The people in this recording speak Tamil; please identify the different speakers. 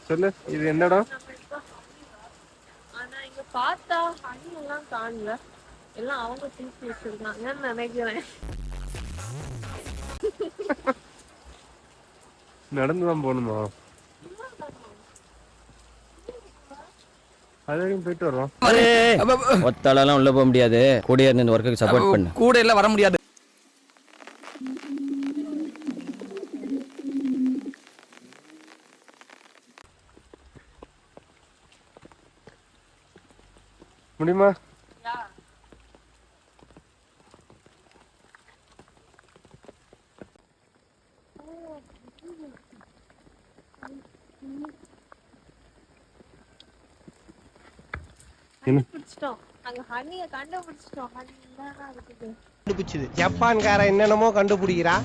Speaker 1: சொல்லு, இது என்ன இடம்?
Speaker 2: ஆனா இங்க பார்த்தா ஹனி எல்லாம் காணல, எல்லாம் அவங்க தூக்கி வச்சிருக்காங்கன்னு நினைக்கிறேன்.
Speaker 1: நடந்துதான் போகணுமா? அது வரைக்கும் போயிட்டு வரோம்.
Speaker 3: ஒத்தாலாம் உள்ள போக முடியாது. கூடயே இருந்து இந்த ஒர்க்குக்கு சப்போர்ட் பண்ணு.
Speaker 4: கூட எல்லாம் வர முடியாது.
Speaker 1: முடியுமா?
Speaker 2: கண்டுபிடிச்சிட்டோம், அங்க ஹனிய கண்டுபிடிச்சிட்டோம். ஹனி இருக்குது.
Speaker 5: ஜப்பான்கார என்னென்னமோ கண்டுபிடிக்கிறா.